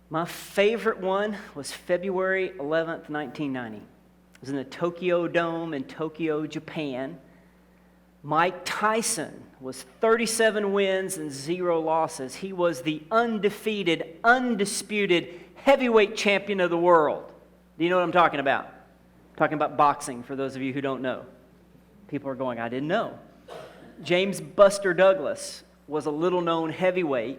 My favorite one was February 11th, 1990. It was in the Tokyo Dome in Tokyo, Japan. Mike Tyson was 37 wins and 0 losses. He was the undefeated, undisputed heavyweight champion of the world. Do you know what I'm talking about? I'm talking about boxing, for those of you who don't know. People are going, I didn't know. James Buster Douglas was a little-known heavyweight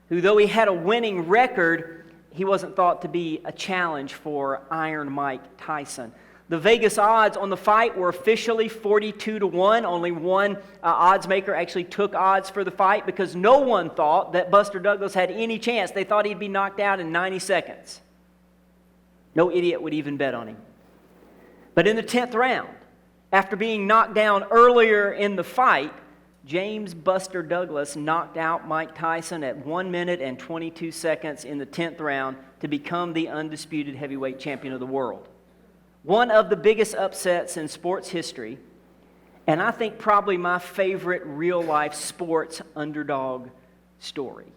who, though he had a winning record, he wasn't thought to be a challenge for Iron Mike Tyson. The Vegas odds on the fight were officially 42-1. Only one odds maker actually took odds for the fight because no one thought that Buster Douglas had any chance. They thought he'd be knocked out in 90 seconds. No idiot would even bet on him. But in the 10th round, after being knocked down earlier in the fight, James Buster Douglas knocked out Mike Tyson at 1 minute and 22 seconds in the 10th round to become the undisputed heavyweight champion of the world. One of the biggest upsets in sports history, and I think probably my favorite real-life sports underdog story.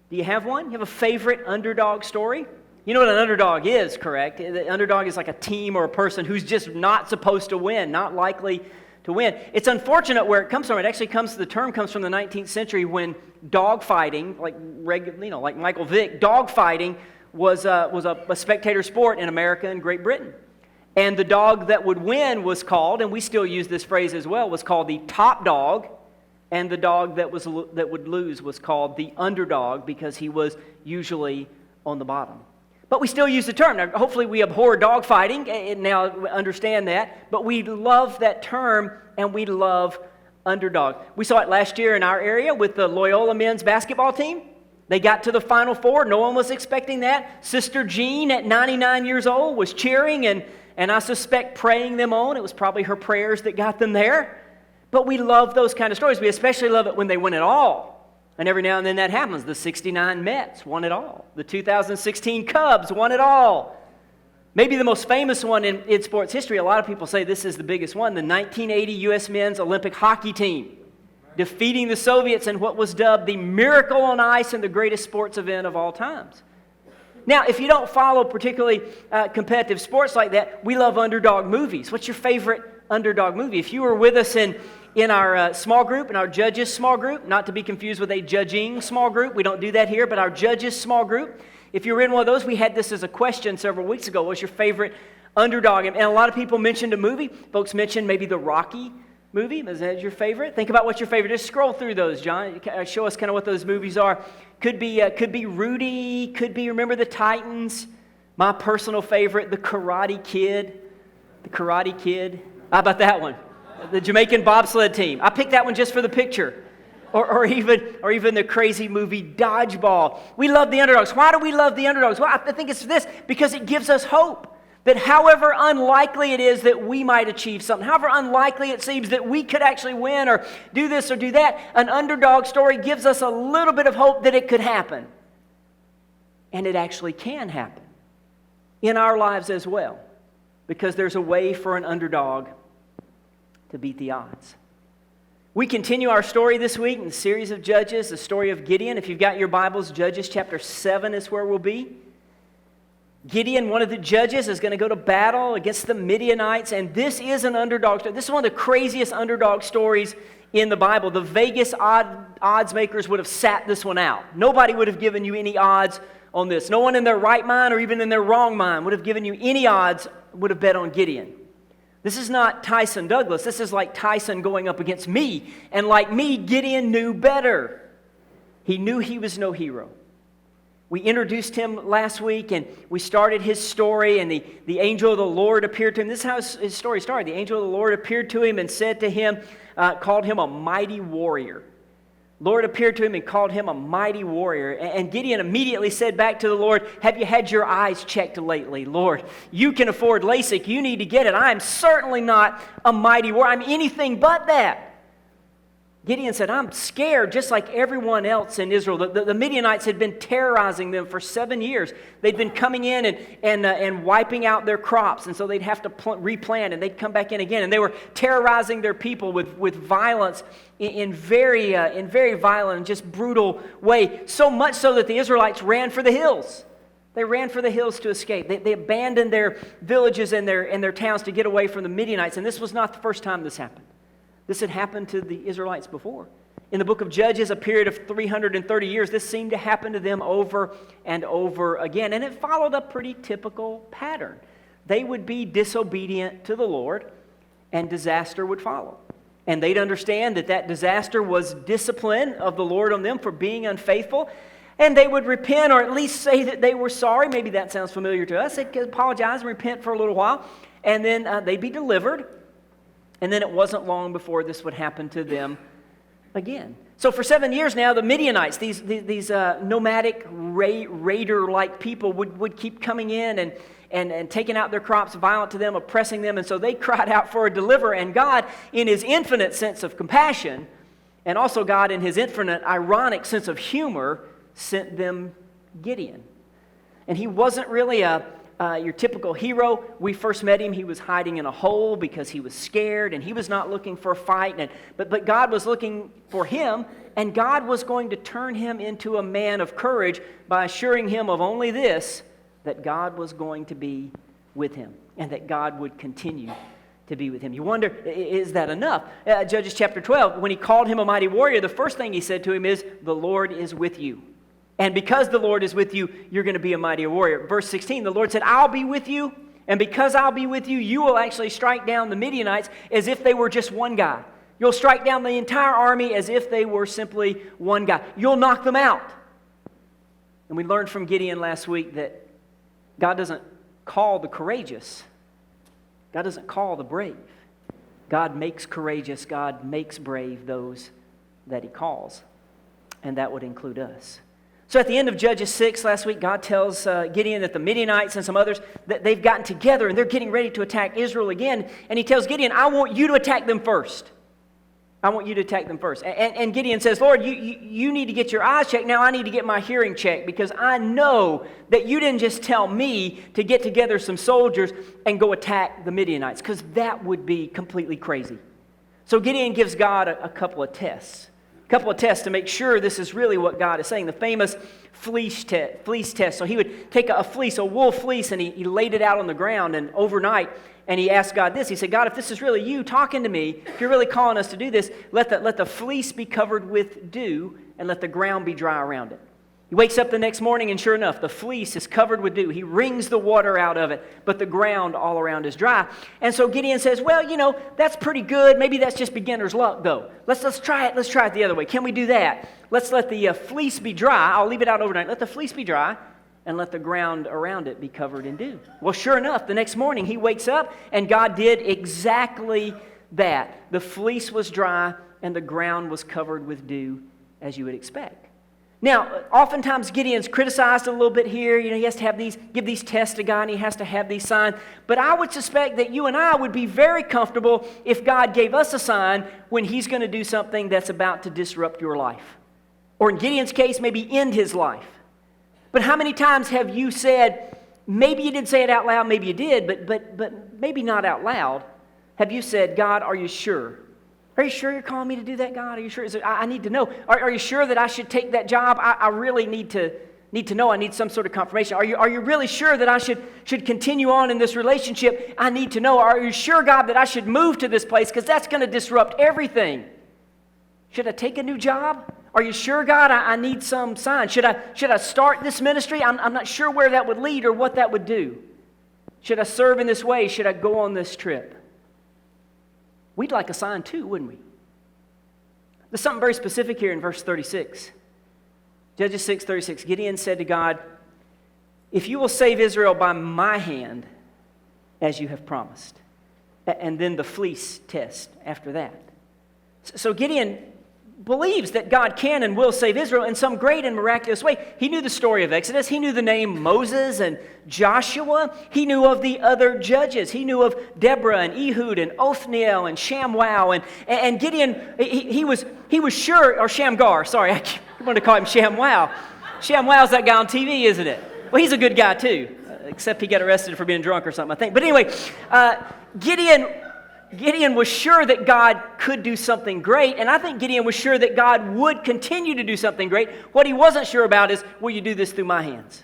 Do you have one? You have a favorite underdog story? You know what an underdog is, correct? The underdog is like a team or a person who's just not supposed to win, not likely to win. It's unfortunate where it comes from. It actually the term comes from the 19th century when dogfighting, like Michael Vick, dogfighting was a spectator sport in America and Great Britain. And the dog that would win was called, and we still use this phrase as well, was called the top dog, and the dog that would lose was called the underdog because he was usually on the bottom. But we still use the term. Now, hopefully we abhor dogfighting, and now understand that, but we love that term, and we love underdog. We saw it last year in our area with the Loyola men's basketball team. They got to the Final Four. No one was expecting that. Sister Jean, at 99 years old, was cheering, and I suspect praying them on. It was probably her prayers that got them there. But we love those kind of stories. We especially love it when they win it all. And every now and then that happens. The 69 Mets won it all. The 2016 Cubs won it all. Maybe the most famous one in sports history, a lot of people say this is the biggest one, the 1980 U.S. men's Olympic hockey team, defeating the Soviets in what was dubbed the Miracle on Ice and the greatest sports event of all times. Now, if you don't follow particularly competitive sports like that, we love underdog movies. What's your favorite underdog movie? If you were with us in our small group, in our judges small group, not to be confused with a judging small group. We don't do that here, but our judges small group. If you were in one of those, we had this as a question several weeks ago. What's your favorite underdog? And a lot of people mentioned a movie. Folks mentioned maybe the Rocky movie. Is that your favorite? Think about what's your favorite. Just scroll through those, John. Show us kind of what those movies are. Could be Rudy. Could be Remember the Titans. My personal favorite, The Karate Kid. The Karate Kid. How about that one? The Jamaican bobsled team. I picked that one just for the picture. Or even the crazy movie Dodgeball. We love the underdogs. Why do we love the underdogs? Well, I think it's this, because it gives us hope that however unlikely it is that we might achieve something, however unlikely it seems that we could actually win or do this or do that, an underdog story gives us a little bit of hope that it could happen. And it actually can happen in our lives as well, because there's a way for an underdog to beat the odds. We continue our story this week in the series of Judges, the story of Gideon. If you've got your Bibles, Judges chapter 7 is where we'll be. Gideon, one of the judges, is going to go to battle against the Midianites, and this is an underdog story. This is one of the craziest underdog stories in the Bible. The Vegas odds makers would have sat this one out. Nobody would have given you any odds on this. No one in their right mind or even in their wrong mind would have given you any odds, would have bet on Gideon. This is not Tyson Douglas. This is like Tyson going up against me. And like me, Gideon knew better. He knew he was no hero. We introduced him last week, and we started his story, and the angel of the Lord appeared to him. This is how his story started. The angel of the Lord appeared to him and said to him, called him a mighty warrior. Lord appeared to him and called him a mighty warrior. And Gideon immediately said back to the Lord, have you had your eyes checked lately? Lord, you can afford LASIK. You need to get it. I am certainly not a mighty warrior. I'm anything but that. Gideon said, I'm scared just like everyone else in Israel. The Midianites had been terrorizing them for 7 years. They'd been coming in and wiping out their crops, and so they'd have to replant, and they'd come back in again. And they were terrorizing their people with violence in very violent and just brutal way, so much so that the Israelites ran for the hills. They ran for the hills to escape. They abandoned their villages and their towns to get away from the Midianites, and this was not the first time this happened. This had happened to the Israelites before. In the book of Judges, a period of 330 years, this seemed to happen to them over and over again. And it followed a pretty typical pattern. They would be disobedient to the Lord, and disaster would follow. And they'd understand that disaster was discipline of the Lord on them for being unfaithful. And they would repent, or at least say that they were sorry. Maybe that sounds familiar to us. They'd apologize and repent for a little while. And then they'd be delivered. And then it wasn't long before this would happen to them again. So for 7 years now, the Midianites, these nomadic raider-like people would keep coming in and taking out their crops, violent to them, oppressing them. And so they cried out for a deliverer. And God, in his infinite sense of compassion, and also God in his infinite ironic sense of humor, sent them Gideon. And he wasn't really your typical hero. We first met him, he was hiding in a hole because he was scared, and he was not looking for a fight. But God was looking for him, and God was going to turn him into a man of courage by assuring him of only this, that God was going to be with him, and that God would continue to be with him. You wonder, is that enough? Judges chapter 12, when he called him a mighty warrior, the first thing he said to him is, the Lord is with you. And because the Lord is with you, you're going to be a mighty warrior. Verse 16, the Lord said, I'll be with you, and because I'll be with you, you will actually strike down the Midianites as if they were just one guy. You'll strike down the entire army as if they were simply one guy. You'll knock them out. And we learned from Gideon last week that God doesn't call the courageous. God doesn't call the brave. God makes courageous, God makes brave those that he calls. And that would include us. So at the end of Judges 6 last week, God tells Gideon that the Midianites and some others, that they've gotten together and they're getting ready to attack Israel again. And he tells Gideon, I want you to attack them first. I want you to attack them first. And Gideon says, Lord, you need to get your eyes checked. Now I need to get my hearing checked, because I know that you didn't just tell me to get together some soldiers and go attack the Midianites, because that would be completely crazy. So Gideon gives God a couple of tests. Couple of tests to make sure this is really what God is saying. The famous fleece test. So he would take a fleece, a wool fleece, and he laid it out on the ground, and overnight, and he asked God this. He said, God, if this is really you talking to me, if you're really calling us to do this, let the fleece be covered with dew, and let the ground be dry around it. He wakes up the next morning, and sure enough, the fleece is covered with dew. He wrings the water out of it, but the ground all around is dry. And so Gideon says, well, that's pretty good. Maybe that's just beginner's luck, though. Let's try it. Let's try it the other way. Can we do that? Let's let the fleece be dry. I'll leave it out overnight. Let the fleece be dry, and let the ground around it be covered in dew. Well, sure enough, the next morning he wakes up, and God did exactly that. The fleece was dry, and the ground was covered with dew, as you would expect. Now, oftentimes Gideon's criticized a little bit here. He has to give these tests to God, and he has to have these signs. But I would suspect that you and I would be very comfortable if God gave us a sign when he's going to do something that's about to disrupt your life. Or in Gideon's case, maybe end his life. But how many times have you said, maybe you didn't say it out loud, maybe you did, but maybe not out loud, have you said, God, are you sure? Are you sure you're calling me to do that, God? Are you sure? I need to know. Are you sure that I should take that job? I really need to know. I need some sort of confirmation. Are you really sure that I should continue on in this relationship? I need to know. Are you sure, God, that I should move to this place, because that's going to disrupt everything? Should I take a new job? Are you sure, God? I need some sign. Should I start this ministry? I'm not sure where that would lead or what that would do. Should I serve in this way? Should I go on this trip? We'd like a sign too, wouldn't we? There's something very specific here in verse 36. Judges 6:36, Gideon said to God, if you will save Israel by my hand, as you have promised. And then the fleece test after that. So Gideon believes that God can and will save Israel in some great and miraculous way. He knew the story of Exodus. He knew the name Moses and Joshua. He knew of the other judges. He knew of Deborah and Ehud and Othniel and Shamwau. And Gideon, he was sure, or Shamgar, sorry, I want to call him Shamwau. Shamwau's that guy on TV, isn't it? Well, he's a good guy too, except he got arrested for being drunk or something, I think. But anyway, Gideon was sure that God could do something great, and I think Gideon was sure that God would continue to do something great. What he wasn't sure about is, will you do this through my hands?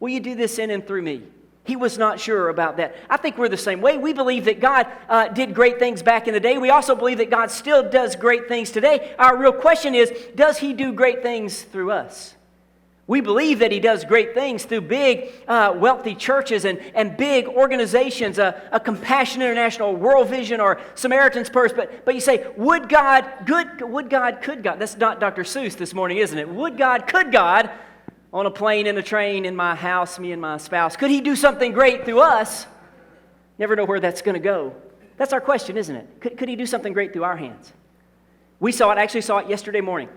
Will you do this in and through me? He was not sure about that. I think we're the same way. We believe that God did great things back in the day. We also believe that God still does great things today. Our real question is, does he do great things through us? We believe that he does great things through big, wealthy churches and big organizations, a Compassion International, World Vision, or Samaritan's Purse. But you say, could God? That's not Dr. Seuss this morning, isn't it? Could God, on a plane, in a train, in my house, me and my spouse, could he do something great through us? Never know where that's going to go. That's our question, isn't it? Could he do something great through our hands? We actually saw it yesterday morning.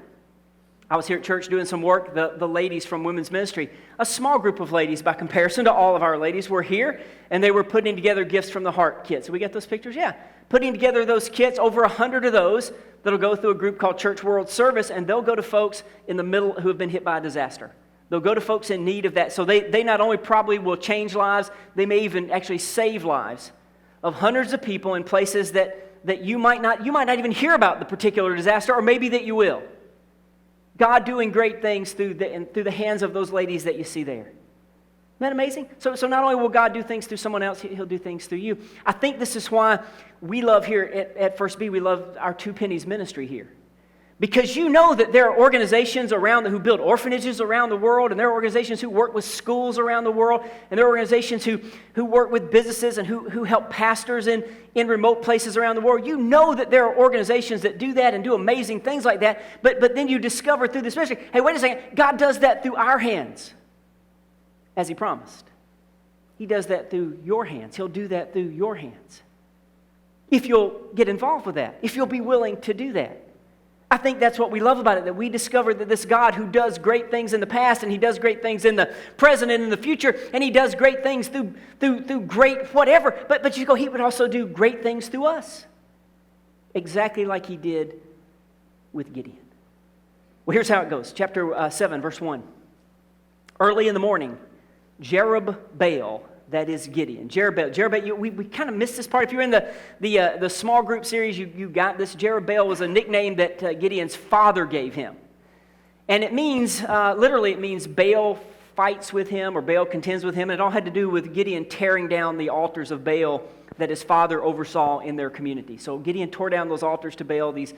I was here at church doing some work. The ladies from women's ministry, a small group of ladies by comparison to all of our ladies, were here, and they were putting together Gifts from the Heart kits. We got those pictures? Yeah. Putting together those kits, over 100 of those, that'll go through a group called Church World Service, and they'll go to folks in the middle who have been hit by a disaster. They'll go to folks in need of that. So they not only probably will change lives, they may even actually save lives of hundreds of people in places that you might not even hear about the particular disaster, or maybe that you will. God doing great things through the hands of those ladies that you see there. Isn't that amazing? So not only will God do things through someone else, he'll do things through you. I think this is why we love here at First B, we love our Two Pennies ministry here. Because you know that there are organizations who build orphanages around the world, and there are organizations who work with schools around the world, and there are organizations who work with businesses and who help pastors in remote places around the world. You know that there are organizations that do that and do amazing things like that, but then you discover through this ministry, hey, wait a second, God does that through our hands, as he promised. He does that through your hands. He'll do that through your hands. If you'll get involved with that, if you'll be willing to do that. I think that's what we love about it, that we discover that this God who does great things in the past, and he does great things in the present and in the future, and he does great things through great whatever, but you go, he would also do great things through us. Exactly like he did with Gideon. Well, here's how it goes. Chapter 7, verse 1. Early in the morning, Jerubbaal, that is Gideon. Jerubbaal, we kind of missed this part. If you're in the small group series, you got this. Jerubbaal was a nickname that Gideon's father gave him. And it means, literally it means Baal fights with him, or Baal contends with him. And it all had to do with Gideon tearing down the altars of Baal that his father oversaw in their community. So Gideon tore down those altars to Baal, these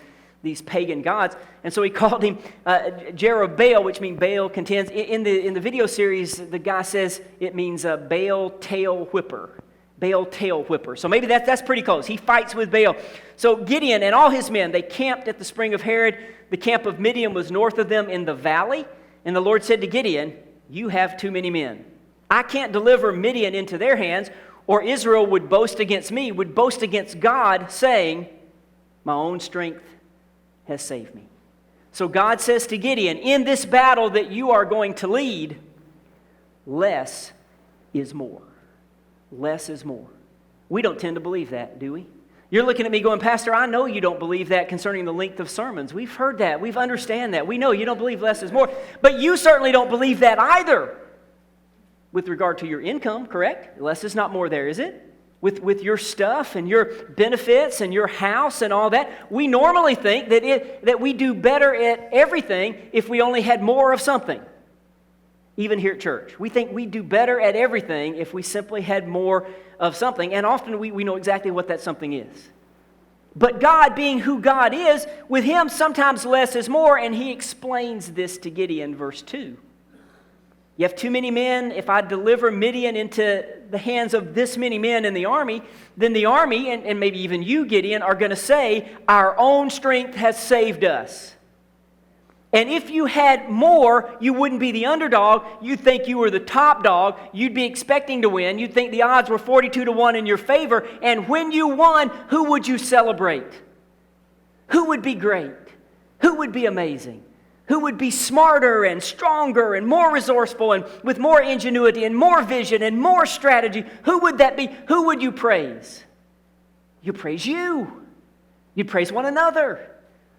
pagan gods, and so he called him Jerubbaal, which means Baal contends. In the video series, the guy says it means Baal tail whipper. Baal tail whipper. So maybe that's pretty close. He fights with Baal. So Gideon and all his men, they camped at the spring of Harod. The camp of Midian was north of them in the valley, and the Lord said to Gideon, "You have too many men. I can't deliver Midian into their hands, or Israel would boast against me, would boast against God, saying, my own strength has saved me." So God says to Gideon, in this battle that you are going to lead, less is more. Less is more. We don't tend to believe that, do we? You're looking at me going, Pastor, I know you don't believe that concerning the length of sermons. We've heard that. We've understand that. We know you don't believe less is more. But you certainly don't believe that either with regard to your income, correct? Less is not more there, is it? With your stuff and your benefits and your house and all that, we normally think that we do better at everything if we only had more of something. Even here at church, we think we do better at everything if we simply had more of something, and often we know exactly what that something is. But God, being who God is, with him sometimes less is more, and he explains this to Gideon, verse 2. You have too many men. If I deliver Midian into the hands of this many men in the army, then the army, and maybe even you, Gideon, are going to say, our own strength has saved us. And if you had more, you wouldn't be the underdog. You'd think you were the top dog. You'd be expecting to win. You'd think the odds were 42-1 in your favor. And when you won, who would you celebrate? Who would be great? Who would be amazing? Who would be smarter and stronger and more resourceful and with more ingenuity and more vision and more strategy? Who would that be? Who would you praise? You praise you. You'd praise one another.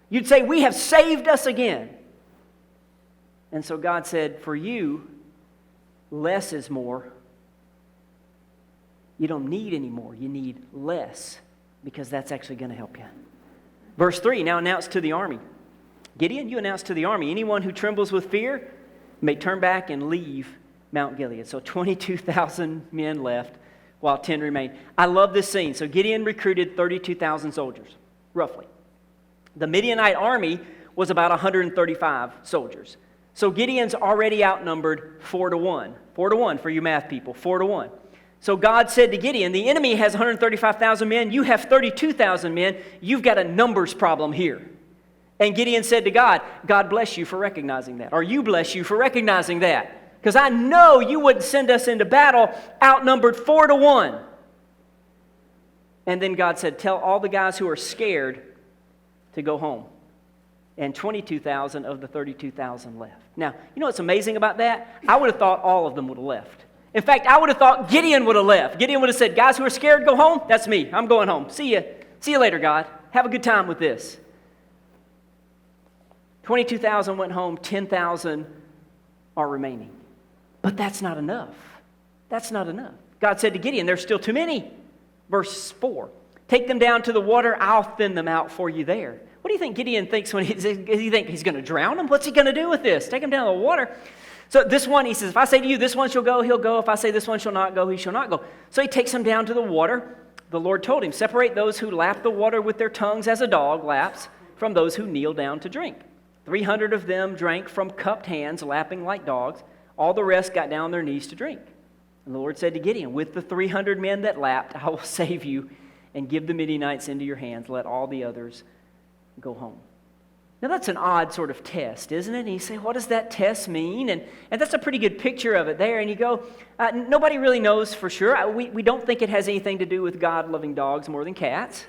You'd say, we have saved us again. And so God said, for you, less is more. You don't need any more. You need less, because that's actually going to help you. Verse 3, now announce to the army. Gideon, you announce to the army, anyone who trembles with fear may turn back and leave Mount Gilead. So 22,000 men left, while 10 remained. I love this scene. So Gideon recruited 32,000 soldiers, roughly. The Midianite army was about 135 soldiers. So Gideon's already outnumbered 4-1. 4-1 for you math people, 4-1. So God said to Gideon, the enemy has 135,000 men. You have 32,000 men. You've got a numbers problem here. And Gideon said to God, God bless you for recognizing that. Or you bless you for recognizing that. Because I know you wouldn't send us into battle outnumbered 4-1. And then God said, tell all the guys who are scared to go home. And 22,000 of the 32,000 left. Now, you know what's amazing about that? I would have thought all of them would have left. In fact, I would have thought Gideon would have left. Gideon would have said, guys who are scared, go home. That's me. I'm going home. See you. See you later, God. Have a good time with this. 22,000 went home. 10,000 are remaining. But that's not enough. That's not enough. God said to Gideon, there's still too many. Verse 4, take them down to the water. I'll thin them out for you there. What do you think Gideon thinks when does he think he's going to drown them? What's he going to do with this? Take him down to the water. So this one, he says, if I say to you, this one shall go, he'll go. If I say this one shall not go, he shall not go. So he takes him down to the water. The Lord told him, separate those who lap the water with their tongues as a dog laps from those who kneel down to drink. 300 of them drank from cupped hands, lapping like dogs. All the rest got down on their knees to drink. And the Lord said to Gideon, with the 300 men that lapped, I will save you and give the Midianites into your hands. Let all the others go home. Now that's an odd sort of test, isn't it? And you say, what does that test mean? And that's a pretty good picture of it there. And you go, nobody really knows for sure. We don't think it has anything to do with God loving dogs more than cats.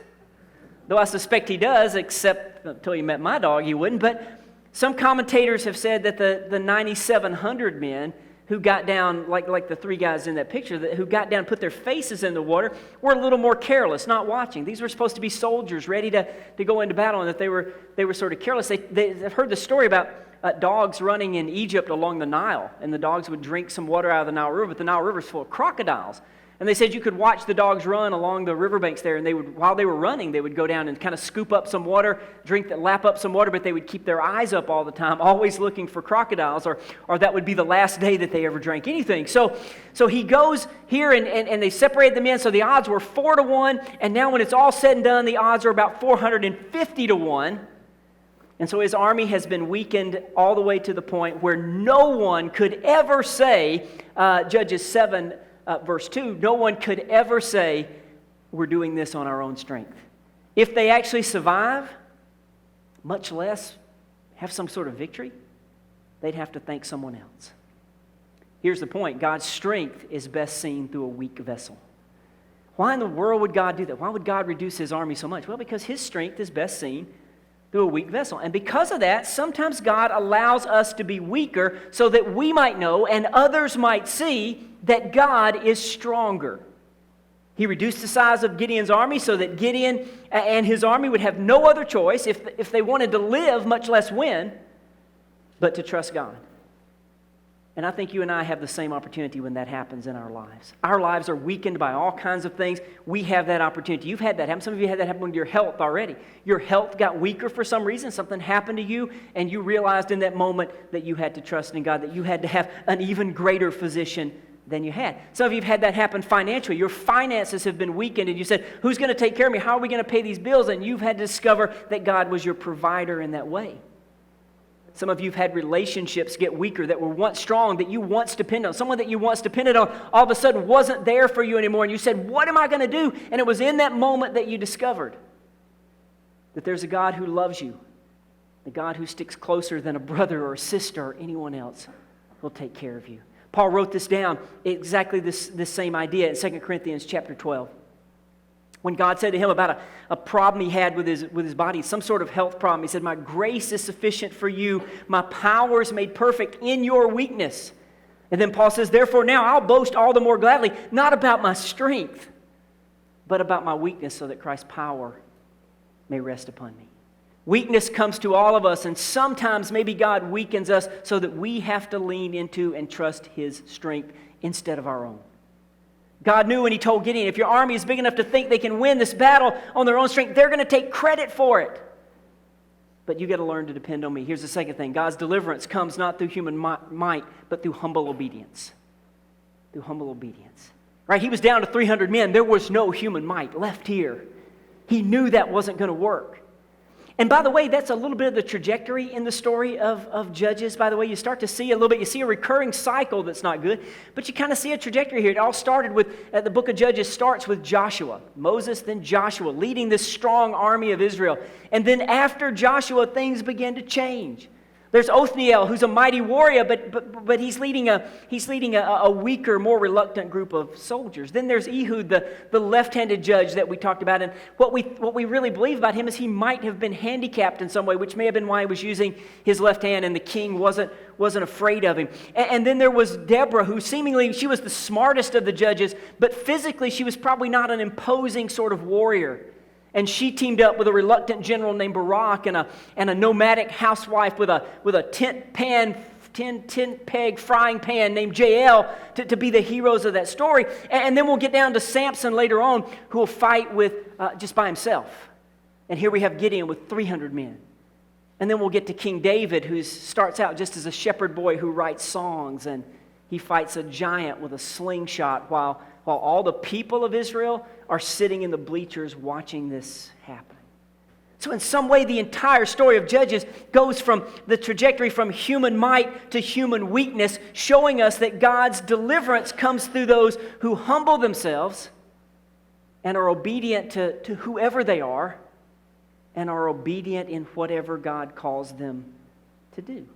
Though I suspect he does, except until you met my dog, he wouldn't. But some commentators have said that the 9,700 men who got down, like the three guys in that picture, who got down, put their faces in the water, were a little more careless, not watching. These were supposed to be soldiers ready to go into battle, and that they were sort of careless. They've heard the story about dogs running in Egypt along the Nile, and the dogs would drink some water out of the Nile River, but the Nile River's full of crocodiles. And they said you could watch the dogs run along the riverbanks there, and while they were running, they would go down and kind of scoop up some water, lap up some water, but they would keep their eyes up all the time, always looking for crocodiles, or that would be the last day that they ever drank anything. So he goes here, and they separated the men, so the odds were 4-1, and now when it's all said and done, the odds are about 450-1. And so his army has been weakened all the way to the point where no one could ever say, Judges 7, verse 2, no one could ever say, we're doing this on our own strength. If they actually survive, much less have some sort of victory, they'd have to thank someone else. Here's the point. God's strength is best seen through a weak vessel. Why in the world would God do that? Why would God reduce his army so much? Well, because his strength is best seen through a weak vessel. And because of that, sometimes God allows us to be weaker so that we might know and others might see that God is stronger. He reduced the size of Gideon's army so that Gideon and his army would have no other choice, if they wanted to live, much less win, but to trust God. And I think you and I have the same opportunity when that happens in our lives. Our lives are weakened by all kinds of things. We have that opportunity. You've had that happen. Some of you had that happen with your health already. Your health got weaker for some reason. Something happened to you, and you realized in that moment that you had to trust in God, that you had to have an even greater physician than you had. Some of you have had that happen financially. Your finances have been weakened, and you said, who's going to take care of me? How are we going to pay these bills? And you've had to discover that God was your provider in that way. Some of you have had relationships get weaker that were once strong, that you once depended on. Someone that you once depended on all of a sudden wasn't there for you anymore. And you said, what am I going to do? And it was in that moment that you discovered that there's a God who loves you, The God who sticks closer than a brother or a sister or anyone else will take care of you. Paul wrote this down, exactly this same idea in 2 Corinthians chapter 12. When God said to him about a problem he had with his body, some sort of health problem, he said, "My grace is sufficient for you. My power is made perfect in your weakness." And then Paul says, "Therefore now I'll boast all the more gladly, not about my strength, but about my weakness, so that Christ's power may rest upon me." Weakness comes to all of us, and sometimes maybe God weakens us so that we have to lean into and trust His strength instead of our own. God knew when He told Gideon, if your army is big enough to think they can win this battle on their own strength, they're going to take credit for it. But you got to learn to depend on me. Here's the second thing. God's deliverance comes not through human might, but through humble obedience. Through humble obedience. Right? He was down to 300 men. There was no human might left here. He knew that wasn't going to work. And by the way, that's a little bit of the trajectory in the story of Judges. By the way, you start to see a little bit, you see a recurring cycle that's not good, but you kind of see a trajectory here. It all started with, the book of Judges starts with Joshua. Moses, then Joshua, leading this strong army of Israel. And then after Joshua, things began to change. There's Othniel, who's a mighty warrior, but he's leading a weaker, more reluctant group of soldiers. Then there's Ehud, the left-handed judge that we talked about. And what we really believe about him is he might have been handicapped in some way, which may have been why he was using his left hand, and the king wasn't afraid of him. And then there was Deborah, who seemingly, she was the smartest of the judges, but physically she was probably not an imposing sort of warrior. And she teamed up with a reluctant general named Barak and a nomadic housewife with a tent peg frying pan named Jael to be the heroes of that story. And then we'll get down to Samson later on, who will fight with just by himself. And here we have Gideon with 300 men. And then we'll get to King David, who starts out just as a shepherd boy who writes songs, and he fights a giant with a slingshot while all the people of Israel are sitting in the bleachers watching this happen. So in some way, the entire story of Judges goes from the trajectory from human might to human weakness, showing us that God's deliverance comes through those who humble themselves and are obedient to whoever they are and are obedient in whatever God calls them to do.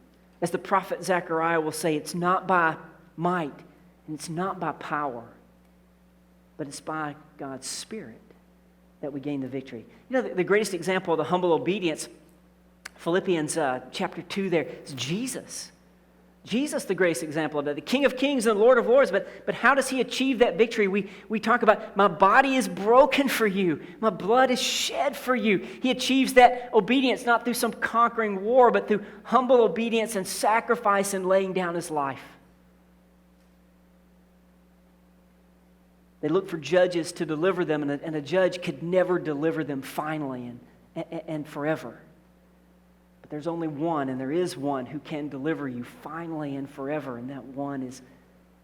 As the prophet Zechariah will say, it's not by might and it's not by power, but it's by God's Spirit that we gain the victory. You know, the greatest example of the humble obedience, Philippians chapter 2 there, is Jesus. Jesus, the greatest example of that, the King of Kings and the Lord of Lords. But how does He achieve that victory? We talk about, my body is broken for you. My blood is shed for you. He achieves that obedience not through some conquering war, but through humble obedience and sacrifice and laying down His life. They looked for judges to deliver them, and a judge could never deliver them finally and forever. But there's only one, and there is one who can deliver you finally and forever, and that one is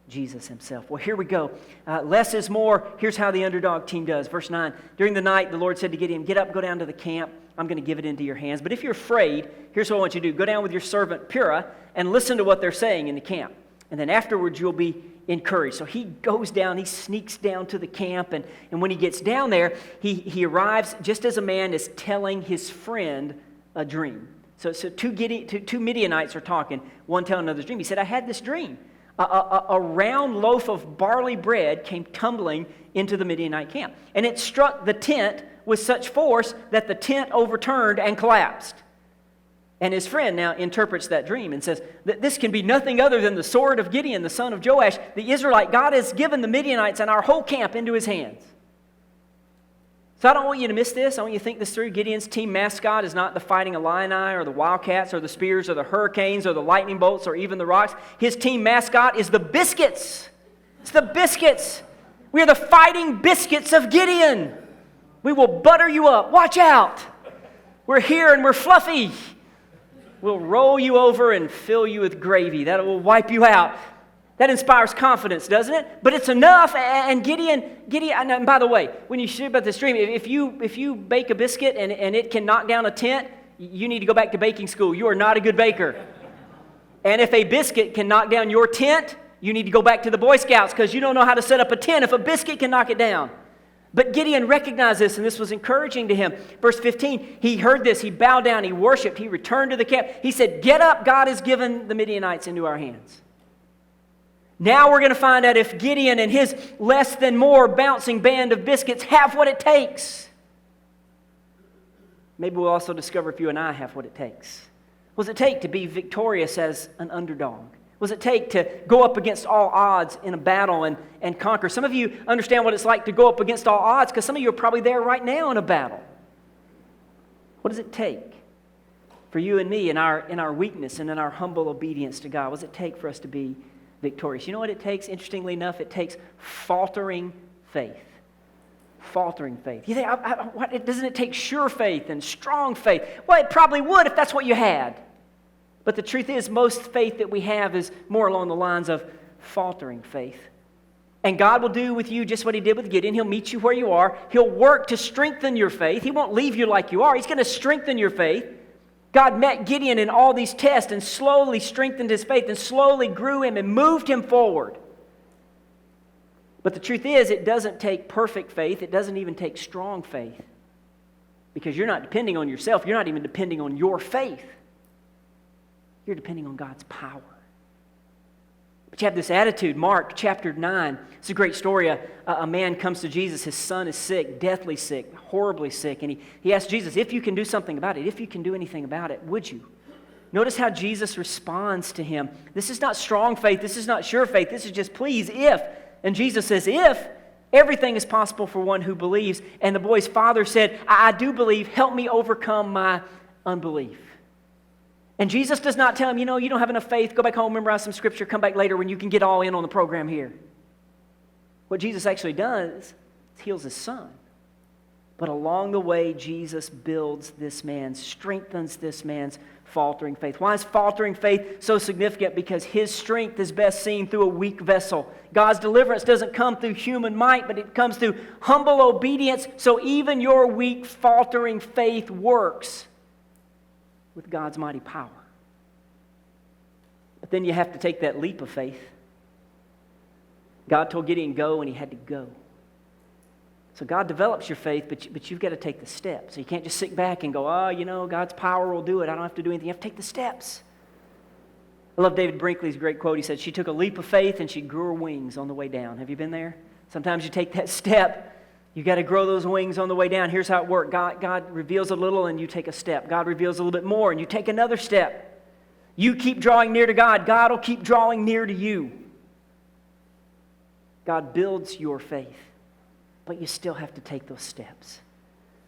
Jesus Himself. Well, here we go. Less is more. Here's how the underdog team does. Verse 9, during the night, the Lord said to Gideon, get up, go down to the camp. I'm going to give it into your hands. But if you're afraid, here's what I want you to do. Go down with your servant Purah and listen to what they're saying in the camp. And then afterwards, you'll be encouraged. So he goes down, he sneaks down to the camp, and when he gets down there, he arrives just as a man is telling his friend a dream. So two Midianites are talking, one telling another's dream. He said, I had this dream. A round loaf of barley bread came tumbling into the Midianite camp, and it struck the tent with such force that the tent overturned and collapsed. And his friend now interprets that dream and says that this can be nothing other than the sword of Gideon, the son of Joash, the Israelite. God has given the Midianites and our whole camp into his hands. So I don't want you to miss this. I want you to think this through. Gideon's team mascot is not the Fighting Illini or the Wildcats or the Spears or the Hurricanes or the Lightning Bolts or even the Rocks. His team mascot is the Biscuits. It's the Biscuits. We are the Fighting Biscuits of Gideon. We will butter you up. Watch out. We're here and we're fluffy. We'll roll you over and fill you with gravy. That will wipe you out. That inspires confidence, doesn't it? But it's enough. And Gideon, and by the way, when you share about this dream, if you bake a biscuit and it can knock down a tent, you need to go back to baking school. You are not a good baker. And if a biscuit can knock down your tent, you need to go back to the Boy Scouts because you don't know how to set up a tent if a biscuit can knock it down. But Gideon recognized this, and this was encouraging to him. Verse 15, he heard this, he bowed down, he worshiped, he returned to the camp. He said, "Get up, God has given the Midianites into our hands." Now we're going to find out if Gideon and his less than more bouncing band of biscuits have what it takes. Maybe we'll also discover if you and I have what it takes. What does it take to be victorious as an underdog? What does it take to go up against all odds in a battle and conquer? Some of you understand what it's like to go up against all odds because some of you are probably there right now in a battle. What does it take for you and me in our weakness and in our humble obedience to God? What does it take for us to be victorious? You know what it takes? Interestingly enough, it takes faltering faith. Faltering faith. You think, doesn't it take sure faith and strong faith? Well, it probably would if that's what you had. But the truth is, most faith that we have is more along the lines of faltering faith. And God will do with you just what He did with Gideon. He'll meet you where you are. He'll work to strengthen your faith. He won't leave you like you are. He's going to strengthen your faith. God met Gideon in all these tests and slowly strengthened his faith and slowly grew him and moved him forward. But the truth is, it doesn't take perfect faith. It doesn't even take strong faith. Because you're not depending on yourself. You're not even depending on your faith. You're depending on God's power. But you have this attitude. Mark chapter 9. It's a great story. A man comes to Jesus. His son is sick, deathly sick, horribly sick. And he asks Jesus, if you can do something about it, if you can do anything about it, would you? Notice how Jesus responds to him. This is not strong faith. This is not sure faith. This is just please, if. And Jesus says, if, everything is possible for one who believes. And the boy's father said, I do believe. Help me overcome my unbelief. And Jesus does not tell him, you don't have enough faith. Go back home, memorize some scripture. Come back later when you can get all in on the program here. What Jesus actually does is heals his son. But along the way, Jesus builds this man, strengthens this man's faltering faith. Why is faltering faith so significant? Because his strength is best seen through a weak vessel. God's deliverance doesn't come through human might, but it comes through humble obedience. So even your weak, faltering faith works with God's mighty power. But then you have to take that leap of faith. God told Gideon, go, and he had to go. So God develops your faith, but you've got to take the steps. So you can't just sit back and go, God's power will do it. I don't have to do anything. You have to take the steps. I love David Brinkley's great quote. He said, she took a leap of faith and she grew her wings on the way down. Have you been there? Sometimes you take that step. You've got to grow those wings on the way down. Here's how it works. God reveals a little and you take a step. God reveals a little bit more and you take another step. You keep drawing near to God. God will keep drawing near to you. God builds your faith, but you still have to take those steps.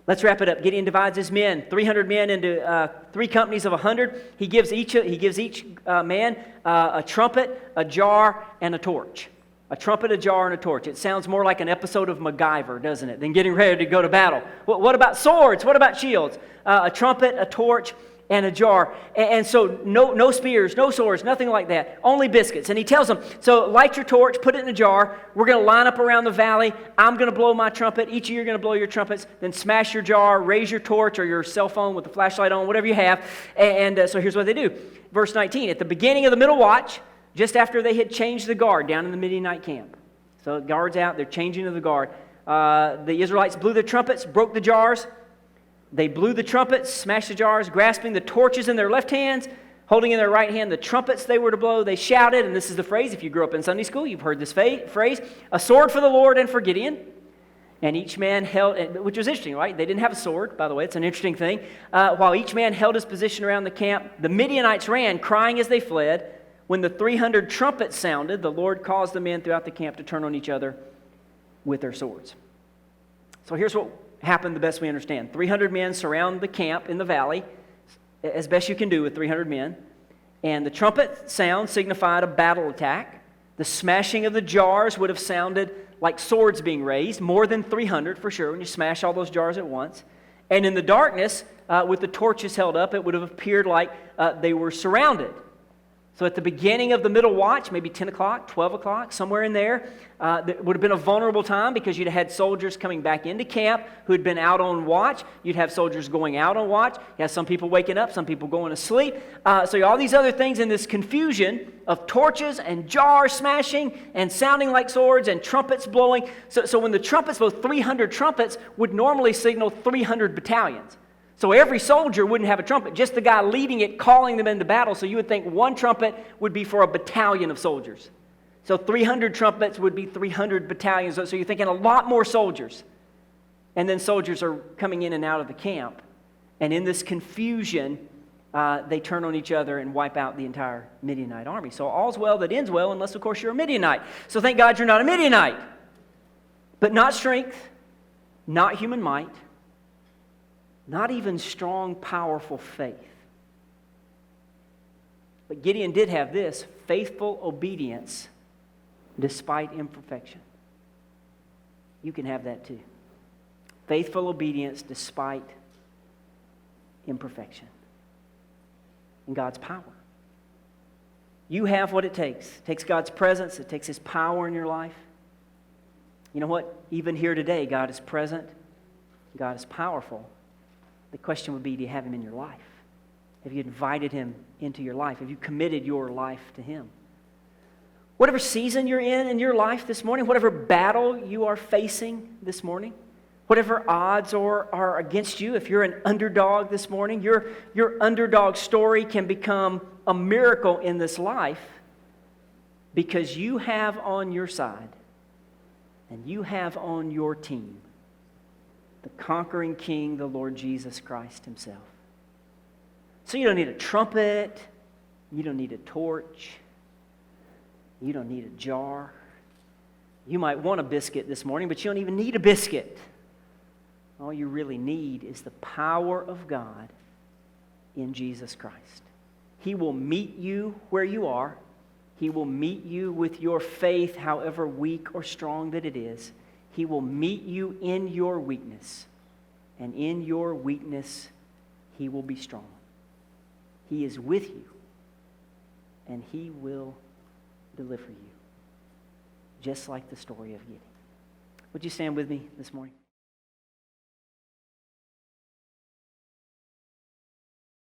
Let's wrap it up. Gideon divides his men, 300 men, into 3 companies of 100. He gives each man a trumpet, a jar, and a torch. A trumpet, a jar, and a torch. It sounds more like an episode of MacGyver, doesn't it, than getting ready to go to battle. What about swords? What about shields? A trumpet, a torch, and a jar. And so no spears, no swords, nothing like that. Only biscuits. And he tells them, so light your torch, put it in a jar. We're going to line up around the valley. I'm going to blow my trumpet. Each of you are going to blow your trumpets. Then smash your jar, raise your torch or your cell phone with the flashlight on, whatever you have. And so here's what they do. Verse 19, at the beginning of the middle watch, just after they had changed the guard down in the Midianite camp. So the guard's out, they're changing to the guard. The Israelites blew their trumpets, broke the jars. They blew the trumpets, smashed the jars, grasping the torches in their left hands, holding in their right hand the trumpets they were to blow. They shouted, and this is the phrase, if you grew up in Sunday school, you've heard this phrase, a sword for the Lord and for Gideon. And each man held, which was interesting, right? They didn't have a sword, by the way. It's an interesting thing. While each man held his position around the camp, the Midianites ran, crying as they fled. When the 300 trumpets sounded, the Lord caused the men throughout the camp to turn on each other with their swords. So here's what happened the best we understand. 300 men surround the camp in the valley, as best you can do with 300 men. And the trumpet sound signified a battle attack. The smashing of the jars would have sounded like swords being raised, more than 300 for sure, when you smash all those jars at once. And in the darkness, with the torches held up, it would have appeared like they were surrounded. So at the beginning of the middle watch, maybe 10 o'clock, 12 o'clock, somewhere in there, that would have been a vulnerable time because you'd have had soldiers coming back into camp who had been out on watch. You'd have soldiers going out on watch. You have some people waking up, some people going to sleep. So all these other things in this confusion of torches and jars smashing and sounding like swords and trumpets blowing. So when the trumpets blow, 300 trumpets would normally signal 300 battalions. So every soldier wouldn't have a trumpet, just the guy leading it, calling them into battle. So you would think one trumpet would be for a battalion of soldiers. So 300 trumpets would be 300 battalions. So you're thinking a lot more soldiers. And then soldiers are coming in and out of the camp. And in this confusion, they turn on each other and wipe out the entire Midianite army. So all's well that ends well, unless, of course, you're a Midianite. So thank God you're not a Midianite. But not strength, not human might, not even strong, powerful faith. But Gideon did have this: faithful obedience despite imperfection. You can have that too. Faithful obedience despite imperfection. And God's power. You have what it takes. It takes God's presence. It takes His power in your life. You know what? Even here today, God is present. God is powerful. The question would be, do you have Him in your life? Have you invited Him into your life? Have you committed your life to Him? Whatever season you're in your life this morning, whatever battle you are facing this morning, whatever odds are against you, if you're an underdog this morning, your underdog story can become a miracle in this life because you have on your side and you have on your team the conquering King, the Lord Jesus Christ Himself. So you don't need a trumpet. You don't need a torch. You don't need a jar. You might want a biscuit this morning, but you don't even need a biscuit. All you really need is the power of God in Jesus Christ. He will meet you where you are. He will meet you with your faith, however weak or strong that it is. He will meet you in your weakness. And in your weakness, He will be strong. He is with you. And He will deliver you. Just like the story of Gideon. Would you stand with me this morning?